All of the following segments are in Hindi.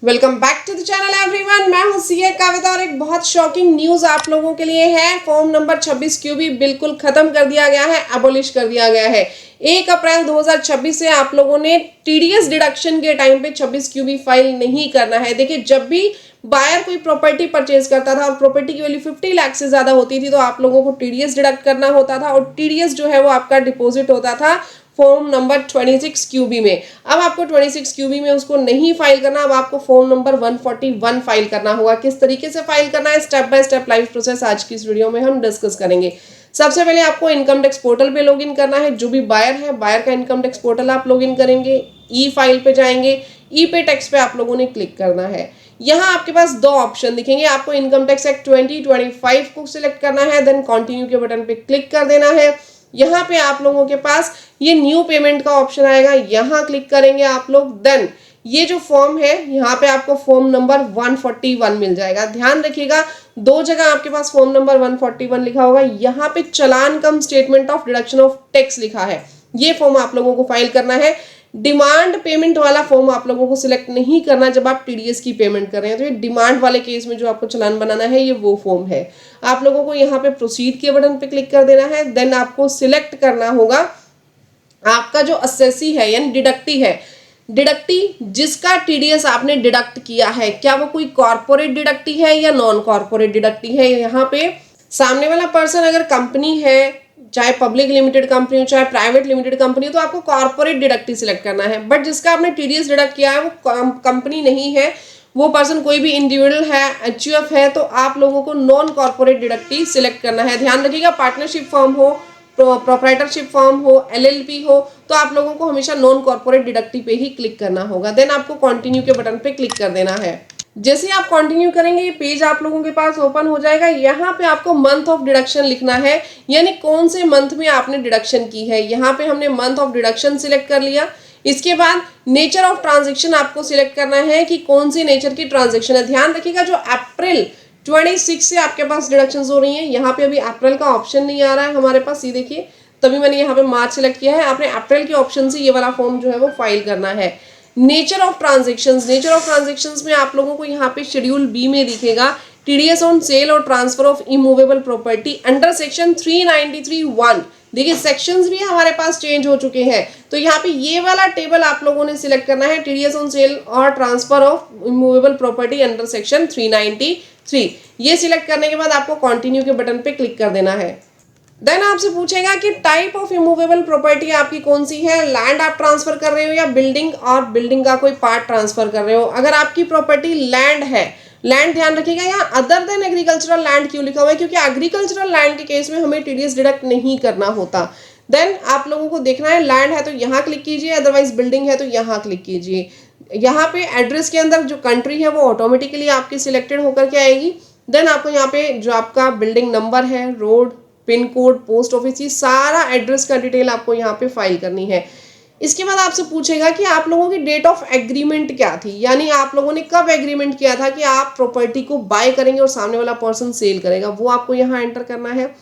Welcome back to the channel everyone. मैं हूं सीए कविता और एक बहुत शॉकिंग न्यूज आप लोगों के लिए है। फॉर्म नंबर 26 क्यूबी बिल्कुल खत्म कर दिया गया है, एबोलिश कर दिया गया है। 1 अप्रैल 2026 से आप लोगों ने टीडीएस डिडक्शन के टाइम पे 26 क्यूबी फाइल नहीं करना है। देखिए, जब भी बायर कोई प्रॉपर्टी परचेज करता था और प्रॉपर्टी की वैल्यू 50 लाख से ज्यादा होती थी तो आप लोगों को टीडीएस डिडक्ट करना होता था और टीडीएस जो है वो आपका डिपॉजिट होता था फॉर्म नंबर 26 क्यूबी में। अब आपको 26 क्यूबी में उसको नहीं फाइल करना, अब आपको फॉर्म नंबर 141 फाइल करना होगा। किस तरीके से फाइल करना है, step by step live process आज की इस वीडियो में हम डिस्कस करेंगे। सबसे पहले आपको इनकम टैक्स पोर्टल पे लॉगिन करना है। जो भी बायर है, बायर का इनकम टैक्स पोर्टल आप लॉगिन करेंगे, ई फाइल पे जाएंगे, ई पे टैक्स पे आप लोगों ने क्लिक करना है। यहाँ आपके पास दो ऑप्शन दिखेंगे, आपको इनकम टैक्स एक्ट 2025 को सिलेक्ट करना है, देन कंटिन्यू के बटन पे क्लिक कर देना है। यहाँ पे आप लोगों के पास ये न्यू पेमेंट का ऑप्शन आएगा, यहाँ क्लिक करेंगे आप लोग। देन ये जो फॉर्म है यहाँ पे आपको फॉर्म नंबर 141 मिल जाएगा। ध्यान रखिएगा, दो जगह आपके पास फॉर्म नंबर 141 लिखा होगा, यहाँ पे चालान cum statement of deduction of tax लिखा है। ये फॉर्म आप लोगों को फाइल करना है। डिमांड पेमेंट वाला फॉर्म आप लोगों को सिलेक्ट नहीं करना जब आप टीडीएस की पेमेंट कर रहे हैं। तो ये डिमांड वाले केस में जो आपको चालान बनाना है ये वो फॉर्म है। आप लोगों को यहाँ पे प्रोसीड के बटन पे क्लिक कर देना है। देन आपको सिलेक्ट करना होगा आपका जो असेसी है यानी डिडक्टी है, डिडक्टी जिसका टीडीएस आपने डिडक्ट किया है, क्या वो कोई कॉर्पोरेट डिडक्टी है या नॉन कॉर्पोरेट डिडक्टी है। यहाँ पे सामने वाला पर्सन अगर कंपनी है, चाहे पब्लिक लिमिटेड कंपनी हो चाहे प्राइवेट लिमिटेड कंपनी हो, तो आपको कॉर्पोरेट डिडक्टी सिलेक्ट करना है। बट जिसका आपने टीडीएस डिडक्ट किया है वो कंपनी नहीं है, वो पर्सन कोई भी इंडिविजुअल है, एचयूएफ है, तो आप लोगों को नॉन कॉर्पोरेट डिडक्टी सिलेक्ट करना है। ध्यान रखिएगा, पार्टनरशिप फर्म हो, प्रोप्राइटरशिप फर्म हो, एलएलपी हो, तो आप लोगों को हमेशा नॉन कॉर्पोरेट डिडक्टी पे ही क्लिक करना होगा। देन आपको कंटिन्यू के बटन पे क्लिक कर देना है। जैसे आप कंटिन्यू करेंगे ये पेज आप लोगों के पास ओपन हो जाएगा। यहाँ पे आपको मंथ ऑफ डिडक्शन लिखना है, यानी कौन से मंथ में आपने डिडक्शन की है। यहाँ पे हमने मंथ ऑफ डिडक्शन सिलेक्ट कर लिया। इसके बाद नेचर ऑफ ट्रांजेक्शन आपको सिलेक्ट करना है कि कौन सी नेचर की ट्रांजेक्शन है। ध्यान रखिएगा, जो अप्रैल 26 से आपके पास डिडक्शन हो रही है, यहाँ पे अभी अप्रैल का ऑप्शन नहीं आ रहा है हमारे पास, ये देखिए, तभी मैंने यहाँ पे मार्च सिलेक्ट किया है। आपने अप्रैल के ऑप्शन से ये वाला फॉर्म जो है वो फाइल करना है। Nature of transactions, nature of transactions में आप लोगों को यहाँ पे शेड्यूल बी में दिखेगा टीडीएस ऑन सेल और transfer of immovable property under section 393(1). देखिए, सेक्शंस भी हमारे पास चेंज हो चुके हैं, तो यहाँ पे ये वाला टेबल आप लोगों ने सिलेक्ट करना है, टीडीएस ऑन सेल और transfer of immovable property under section 393। ये सिलेक्ट करने के बाद आपको कंटिन्यू के बटन पे क्लिक कर देना है। देन आपसे पूछेगा कि टाइप ऑफ इमूवेबल प्रॉपर्टी आपकी कौन सी है, लैंड आप ट्रांसफर कर रहे हो या बिल्डिंग, और बिल्डिंग का कोई पार्ट ट्रांसफर कर रहे हो। अगर आपकी प्रॉपर्टी लैंड है, लैंड ध्यान रखिएगा, यहाँ अदर देन एग्रीकल्चरल लैंड क्यों लिखा हुआ है, क्योंकि एग्रीकल्चरल लैंड के केस में हमें टीडीएस डिडक्ट नहीं करना होता। देन आप लोगों को देखना है, लैंड है तो यहाँ क्लिक कीजिए, अदरवाइज बिल्डिंग है तो यहाँ क्लिक कीजिए। यहाँ पे एड्रेस के अंदर जो कंट्री है वो ऑटोमेटिकली आपकी सिलेक्टेड होकर के आएगी। देन आपको यहाँ पे जो आपका बिल्डिंग नंबर है, road, pin code, post office, ये सारा एड्रेस का डिटेल आपको यहाँ पे फाइल करनी है। इसके बाद आपसे पूछेगा कि आप लोगों की डेट ऑफ एग्रीमेंट क्या थी, यानी आप लोगों ने कब एग्रीमेंट किया था कि आप प्रॉपर्टी को बाय करेंगे और सामने वाला पर्सन सेल करेगा, वो आपको यहाँ एंटर करना है।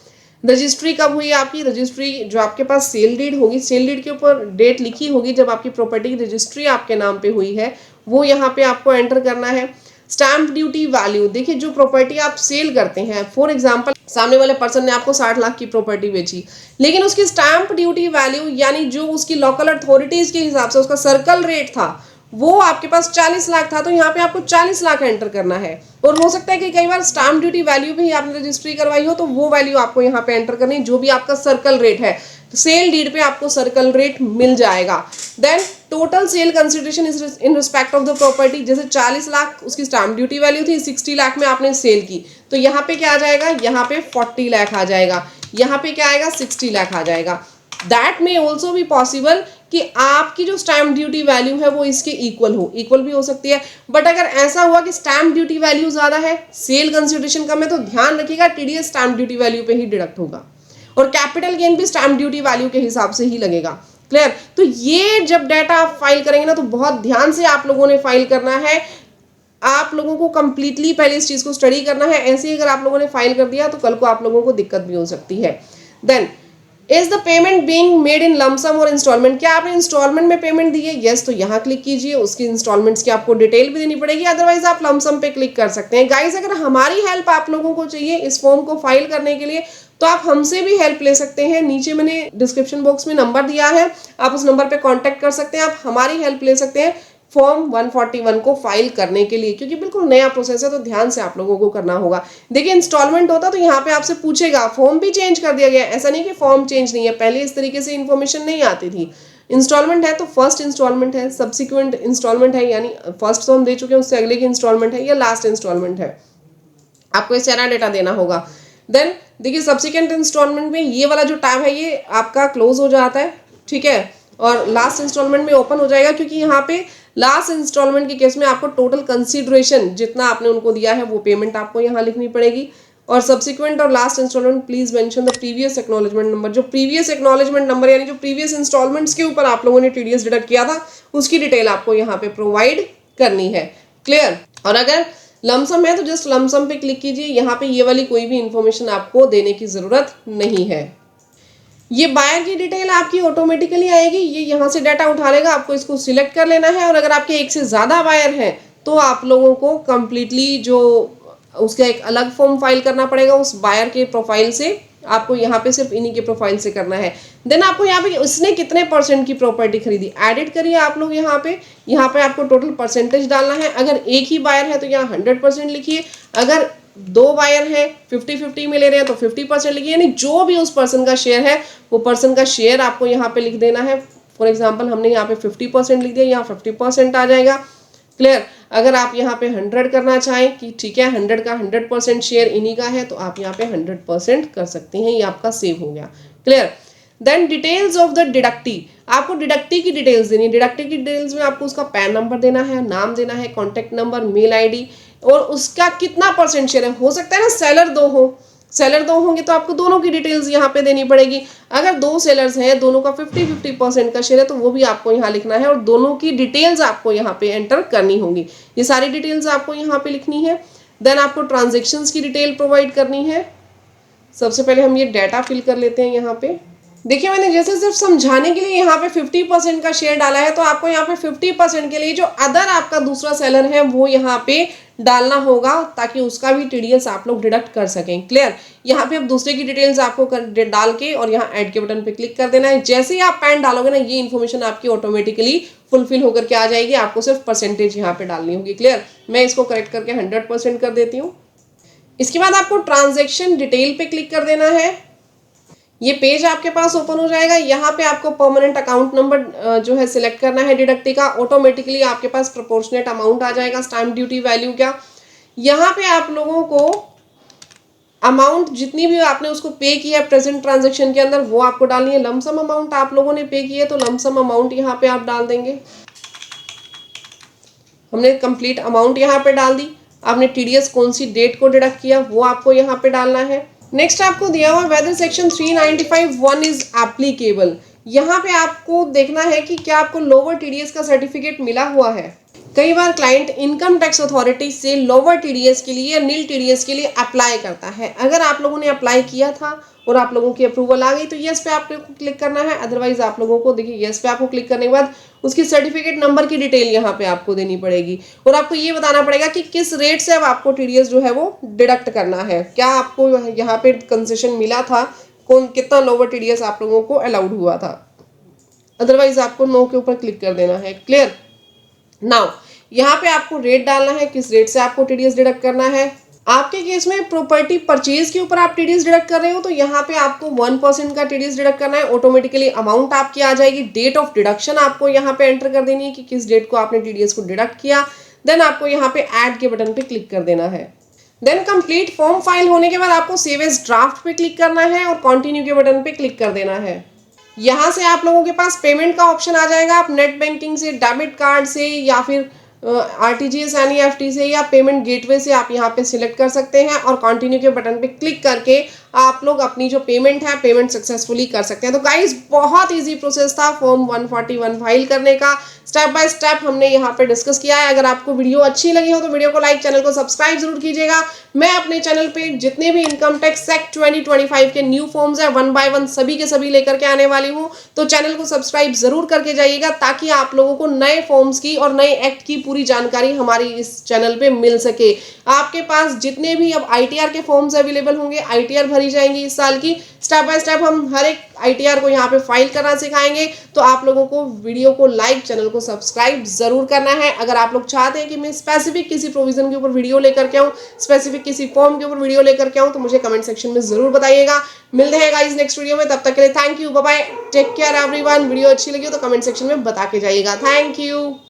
रजिस्ट्री कब हुई आपकी, रजिस्ट्री जो आपके पास सेल डीड होगी, सेल डीड के ऊपर डेट लिखी होगी जब आपकी प्रॉपर्टी की रजिस्ट्री आपके नाम पे हुई है, वो यहाँ पे आपको एंटर करना है। स्टैंप ड्यूटी वैल्यू, देखिए जो प्रॉपर्टी आप सेल करते हैं, फॉर एग्जांपल सामने वाले पर्सन ने आपको 60 लाख की प्रॉपर्टी बेची, लेकिन उसकी स्टैंप ड्यूटी वैल्यू यानी जो उसकी लोकल अथॉरिटीज के हिसाब से उसका सर्कल रेट था वो आपके पास 40 लाख था, तो यहाँ पे आपको 40 लाख एंटर करना है। और हो सकता है कि कई बार स्टैंप ड्यूटी वैल्यू भी आपने रजिस्ट्री करवाई हो, तो वो वैल्यू आपको यहाँ पे एंटर करनी, जो भी आपका सर्कल रेट है। सेल डीड पे आपको सर्कल रेट मिल जाएगा। Then total sale consideration in respect of the property, जैसे 40 लाख उसकी स्टैंप ड्यूटी वैल्यू थी, 60 लाख में आपने सेल की, तो यहाँ पे क्या आ जाएगा, यहाँ पे 40 लाख आ जाएगा, यहाँ पे क्या आएगा, 60 लाख आ जाएगा। दैट में ऑल्सो भी पॉसिबल कि आपकी जो स्टैंप ड्यूटी वैल्यू है वो इसके इक्वल हो, इक्वल भी हो सकती है। बट अगर ऐसा हुआ कि स्टैंप ड्यूटी वैल्यू ज्यादा है, सेल कंसिडरेशन कम है, तो ध्यान रखिएगा टीडीएस स्टैंप ड्यूटी वैल्यू पे ही डिडक्ट होगा और कैपिटल गेन भी स्टैंप ड्यूटी वैल्यू के हिसाब से ही लगेगा। क्लियर? तो ये जब डाटा आप फाइल करेंगे ना, तो बहुत ध्यान से आप लोगों ने फाइल करना है। आप लोगों को कंप्लीटली पहले इस चीज को स्टडी करना है, ऐसे ही अगर आप लोगों ने फाइल कर दिया तो कल को आप लोगों को दिक्कत भी हो सकती है। Then is the payment being made in lump sum और इंस्टॉलमेंट, क्या आपने इंस्टॉलमेंट में पेमेंट दी है? यस, तो यहाँ क्लिक कीजिए, उसकी इंस्टॉलमेंट्स की आपको डिटेल भी देनी पड़ेगी, अदरवाइज आप लमसम पे क्लिक कर सकते हैं। गाइस, अगर हमारी हेल्प आप लोगों को चाहिए इस फॉर्म को फाइल करने के लिए तो आप हमसे भी हेल्प ले सकते हैं। नीचे मैंने डिस्क्रिप्शन बॉक्स में नंबर दिया है, आप उस नंबर पे कांटेक्ट कर सकते हैं, आप हमारी हेल्प ले सकते हैं फॉर्म 141 को फाइल करने के लिए, क्योंकि बिल्कुल नया प्रोसेस है तो ध्यान से आप लोगों को करना होगा। देखिए, इंस्टॉलमेंट होता तो यहाँ पे आपसे पूछेगा फॉर्म भी चेंज कर दिया गया, ऐसा नहीं कि फॉर्म चेंज नहीं है, पहले इस तरीके से इन्फॉर्मेशन नहीं आती थी। इंस्टॉलमेंट है तो फर्स्ट इंस्टॉलमेंट है, सब्सिक्वेंट इंस्टॉलमेंट है, यानी फर्स्ट तो हम दे चुके हैं, उससे अगले की इंस्टॉलमेंट है या लास्ट इंस्टॉलमेंट है, आपको ये सारा डेटा देना होगा। देन देखिए, सब्सिक्वेंट इंस्टॉलमेंट में ये वाला जो टैब है ये आपका क्लोज हो जाता है, ठीक है, और लास्ट इंस्टॉलमेंट में ओपन हो जाएगा, क्योंकि यहाँ पे लास्ट इंस्टॉलमेंट के केस में आपको टोटल कंसीडरेशन जितना आपने उनको दिया है वो पेमेंट आपको यहाँ लिखनी पड़ेगी। और सब्सिक्वेंट और last instalment please mention the previous acknowledgement number, जो प्रीवियस एक्नॉलेजमेंट नंबर यानी जो प्रीवियस इंस्टॉलमेंट्स के ऊपर आप लोगों ने टीडीएस डिडक्ट किया था उसकी डिटेल आपको यहाँ पे प्रोवाइड करनी है। क्लियर? और अगर लमसम है तो जस्ट लमसम पे क्लिक कीजिए, यहाँ पे ये वाली कोई भी इंफॉर्मेशन आपको देने की जरूरत नहीं है। ये बायर की डिटेल आपकी ऑटोमेटिकली आएगी, ये यहाँ से डाटा उठा लेगा, आपको इसको सिलेक्ट कर लेना है। और अगर आपके एक से ज़्यादा बायर हैं तो आप लोगों को कंप्लीटली जो उसका एक अलग फॉर्म फाइल करना पड़ेगा उस बायर के प्रोफाइल से, आपको यहाँ पे सिर्फ इन्हीं के प्रोफाइल से करना है। देन आपको यहाँ पे उसने कितने परसेंट की प्रॉपर्टी खरीदी एडिट करिए आप लोग यहाँ पे आपको टोटल परसेंटेज डालना है। अगर एक ही बायर है तो यहाँ 100% लिखिए, अगर दो बायर है 50-50 में ले रहे हैं तो 50% लिखिए, यानी जो भी उस पर्सन का शेयर है वो पर्सन का शेयर आपको यहाँ पे लिख देना है। फॉर एग्जांपल हमने यहाँ पे 50% लिख दिया, यहाँ 50% आ जाएगा। क्लियर? अगर आप यहाँ पे 100 करना चाहें कि ठीक है 100 का 100% शेयर इन्हीं का है तो आप यहाँ पे 100% कर सकते हैं, ये आपका सेव हो गया। Clear? Then details of the deductee, आपको डिडक्टी की डिटेल्स देनी है। डिडक्टी की डिटेल्स में आपको उसका पैन नंबर देना है, नाम देना है, कॉन्टैक्ट नंबर, मेल आईडी और उसका कितना परसेंट शेयर है। हो सकता है ना सेलर दो होंगे तो आपको दोनों की डिटेल्स यहाँ पे देनी पड़ेगी। अगर दो सेलर्स हैं, दोनों का 50-50% का शेयर है तो वो भी आपको यहाँ लिखना है और दोनों की डिटेल्स आपको यहाँ पे एंटर करनी होंगी। ये सारी डिटेल्स आपको यहाँ पे लिखनी है। देन आपको ट्रांजेक्शन्स की डिटेल प्रोवाइड करनी है। सबसे पहले हम ये डाटा फिल कर लेते हैं यहाँ पे। देखिए, मैंने जैसे सिर्फ समझाने के लिए यहाँ पे 50% का शेयर डाला है तो आपको यहाँ पे 50% के लिए जो अदर आपका दूसरा सेलर है वो यहाँ पे डालना होगा ताकि उसका भी टीडीएस आप लोग डिडक्ट कर सकें। क्लियर? यहाँ पे अब दूसरे की डिटेल्स आपको डाल के और यहाँ ऐड के बटन पे क्लिक कर देना है। जैसे ही आप पैन डालोगे ना ये इन्फॉर्मेशन आपकी ऑटोमेटिकली फुलफिल होकर के आ जाएगी, आपको सिर्फ परसेंटेज यहाँ पे डालनी होगी। क्लियर? मैं इसको करेक्ट करके 100% कर देती हूँ। इसके बाद आपको ट्रांजेक्शन डिटेल पे क्लिक कर देना है। ये पेज आपके पास ओपन हो जाएगा। यहाँ पे आपको परमानेंट अकाउंट नंबर जो है सिलेक्ट करना है डिडक्टी का। ऑटोमेटिकली आपके पास प्रोपोर्शनेट अमाउंट आ जाएगा स्टैम्प ड्यूटी वैल्यू का। यहाँ पे आप लोगों को अमाउंट जितनी भी आपने उसको पे किया है प्रेजेंट ट्रांजेक्शन के अंदर वो आपको डालनी है। लमसम अमाउंट आप लोगों ने पे की है तो लमसम अमाउंट यहाँ पे आप डाल देंगे। हमने कंप्लीट अमाउंट यहाँ पे डाल दी। आपने टीडीएस कौन सी डेट को डिडक्ट किया वो आपको यहाँ पे डालना है। नेक्स्ट आपको दिया हुआ वेदर सेक्शन 395(1) इज एप्लीकेबल। यहाँ पे आपको देखना है कि क्या आपको लोअर टीडीएस का सर्टिफिकेट मिला हुआ है। कई बार क्लाइंट इनकम टैक्स अथॉरिटी से लोअर टीडीएस के लिए या नील टीडीएस के लिए अप्लाई करता है। अगर आप लोगों ने अप्लाई किया था और आप लोगों की अप्रूवल आ गई तो यस पे आपको क्लिक करना है। अदरवाइज आप लोगों को देखिए यस पे आपको क्लिक करने के बाद उसकी सर्टिफिकेट नंबर की डिटेल यहाँ पे आपको देनी पड़ेगी और आपको ये बताना पड़ेगा कि किस रेट से अब आपको टीडीएस जो है वो डिडक्ट करना है। क्या आपको यहाँ पे कंसेशन मिला था, कितना लोअर टीडीएस आप लोगों को अलाउड हुआ था। अदरवाइज आपको नो के ऊपर क्लिक कर देना है। क्लियर? नाउ यहाँ पे आपको रेट डालना है, किस रेट से आपको टीडीएस डिडक्ट करना है। आपके केस में प्रॉपर्टी परचेज के ऊपर आप टीडीएस डिडक्ट कर रहे हो तो यहाँ पे आपको 1% का टीडीएस डिडक्ट करना है। ऑटोमेटिकली अमाउंट आपकी आ जाएगी। डेट ऑफ डिडक्शन आपको यहाँ पे एंटर कर देनी है कि किस डेट को आपने टीडीएस को डिडक्ट किया। देन आपको यहाँ पे ऐड के बटन पे क्लिक कर देना है। देन कंप्लीट फॉर्म फाइल होने के बाद आपको सेव एज ड्राफ्ट पे क्लिक करना है और कंटिन्यू के बटन पे क्लिक कर देना है। यहाँ से आप लोगों के पास पेमेंट का ऑप्शन आ जाएगा। आप नेट बैंकिंग से, डेबिट कार्ड से या फिर आरटीजीएस एनईएफटी से या पेमेंट गेटवे से आप यहाँ पे सिलेक्ट कर सकते हैं और कंटिन्यू के बटन पे क्लिक करके आप लोग अपनी जो पेमेंट है पेमेंट सक्सेसफुली कर सकते हैं। तो गाइस बहुत ईजी प्रोसेस था फॉर्म 141 फाइल करने का, स्टेप बाय स्टेप हमने यहाँ पे डिस्कस किया है। अगर आपको वीडियो अच्छी लगी हो तो वीडियो को लाइक, चैनल को सब्सक्राइब जरूर कीजिएगा। मैं अपने चैनल पे जितने भी इनकम टैक्स एक्ट 2025 के न्यू फॉर्म्स है 1 बाय 1 सभी के सभी लेकर के आने वाली हूँ, तो चैनल को सब्सक्राइब जरूर करके जाइएगा ताकि आप लोगों को नए फॉर्म्स की और नए एक्ट की पूरी जानकारी हमारी इस चैनल पे मिल सके। आपके पास जितने भी अब आईटीआर के फॉर्म्स अवेलेबल होंगे, आईटीआर भरी जाएंगी इस साल की, स्टेप बाय स्टेप हम हर एक आईटीआर को यहाँ पे फाइल करना सिखाएंगे। तो आप लोगों को वीडियो को लाइक, चैनल को सब्सक्राइब जरूर करना है। अगर आप लोग चाहते हैं कि मैं स्पेसिफिक किसी प्रोविजन के ऊपर वीडियो लेकर के आऊँ, स्पेसिफिक किसी फॉर्म के ऊपर वीडियो लेकर के आऊँ, तो मुझे कमेंट सेक्शन में जरूर बताइएगा। मिलते हैं गाइस नेक्स्ट वीडियो में, तब तक के लिए thank you, bye bye, take care everyone. Video अच्छी लगी हो तो कमेंट सेक्शन में बता के जाइएगा। Thank you.